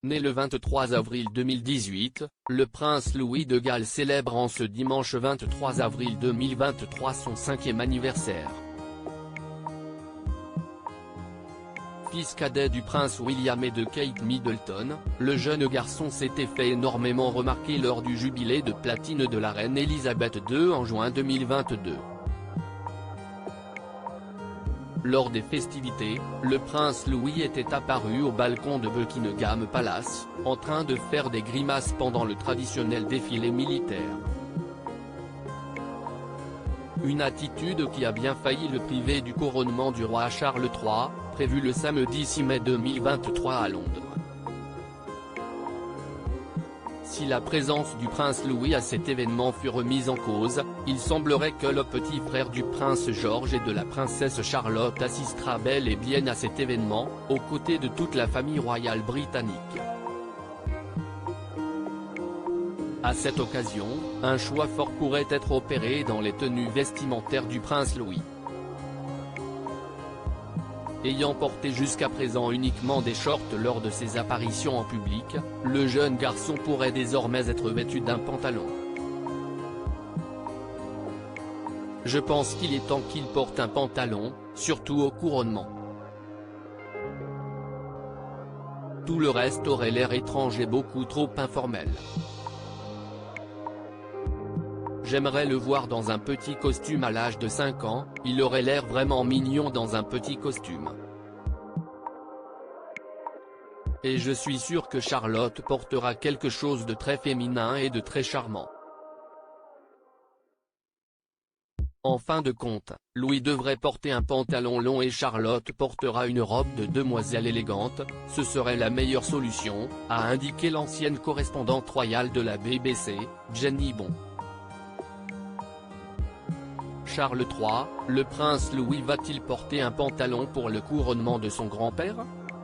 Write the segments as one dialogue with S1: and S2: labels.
S1: Né le 23 avril 2018, le prince Louis de Galles célèbre en ce dimanche 23 avril 2023 son 5e anniversaire. Fils cadet du prince William et de Kate Middleton, le jeune garçon s'était fait énormément remarquer lors du jubilé de platine de la reine Elisabeth II en juin 2022. Lors des festivités, le prince Louis était apparu au balcon de Buckingham Palace, en train de faire des grimaces pendant le traditionnel défilé militaire. Une attitude qui a bien failli le priver du couronnement du roi Charles III, prévu le samedi 6 mai 2023 à Londres. Si la présence du prince Louis à cet événement fut remise en cause, il semblerait que le petit frère du prince George et de la princesse Charlotte assistera bel et bien à cet événement, aux côtés de toute la famille royale britannique. À cette occasion, un choix fort pourrait être opéré dans les tenues vestimentaires du prince Louis. Ayant porté jusqu'à présent uniquement des shorts lors de ses apparitions en public, le jeune garçon pourrait désormais être vêtu d'un pantalon. Je pense qu'il est temps qu'il porte un pantalon, surtout au couronnement. Tout le reste aurait l'air étrange et beaucoup trop informel. J'aimerais le voir dans un petit costume à l'âge de 5 ans, il aurait l'air vraiment mignon dans un petit costume. Et je suis sûr que Charlotte portera quelque chose de très féminin et de très charmant. En fin de compte, Louis devrait porter un pantalon long et Charlotte portera une robe de demoiselle élégante, ce serait la meilleure solution, a indiqué l'ancienne correspondante royale de la BBC, Jenny Bon. Charles III, le prince Louis va-t-il porter un pantalon pour le couronnement de son grand-père?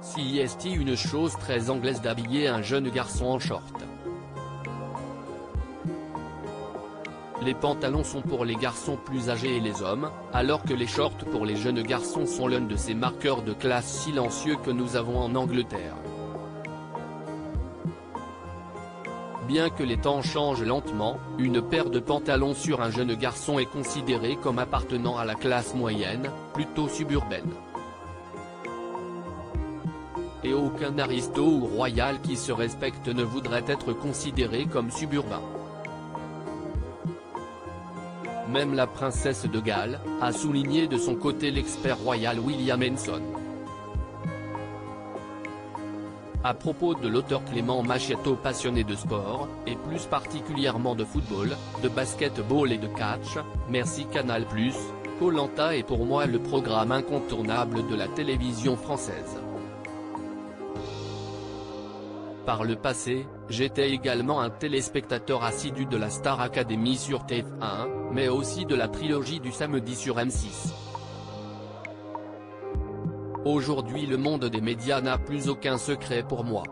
S1: Si est une chose très anglaise d'habiller un jeune garçon en short. Les pantalons sont pour les garçons plus âgés et les hommes, alors que les shorts pour les jeunes garçons sont l'un de ces marqueurs de classe silencieux que nous avons en Angleterre. Bien que les temps changent lentement, une paire de pantalons sur un jeune garçon est considérée comme appartenant à la classe moyenne, plutôt suburbaine. Et aucun aristo ou royal qui se respecte ne voudrait être considéré comme suburbain. Même la princesse de Galles, a souligné de son côté l'expert royal William Henson. À propos de l'auteur Clément Machetto passionné de sport, et plus particulièrement de football, de basketball et de catch, merci Canal+, Koh-Lanta est pour moi le programme incontournable de la télévision française. Par le passé, j'étais également un téléspectateur assidu de la Star Academy sur TF1, mais aussi de la trilogie du samedi sur M6. Aujourd'hui le monde des médias n'a plus aucun secret pour moi.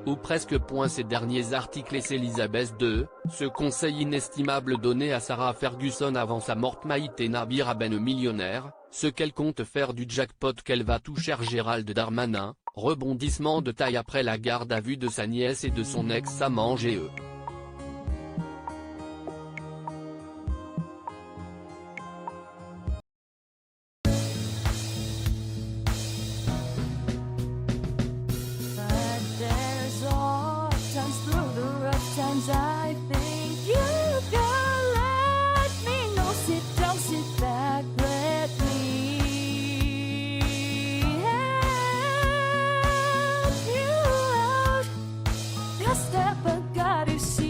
S1: Ou presque. Ces derniers articles et Elisabeth II, ce conseil inestimable donné à Sarah Ferguson avant sa mort. Maïté Nabir Ben millionnaire, ce qu'elle compte faire du jackpot qu'elle va toucher. Gérald Darmanin, rebondissement de taille après la garde à vue de sa nièce et de son ex-amant GE.
S2: I think you can let me know. Sit down, sit back, let me help you out. Just step, I got to see.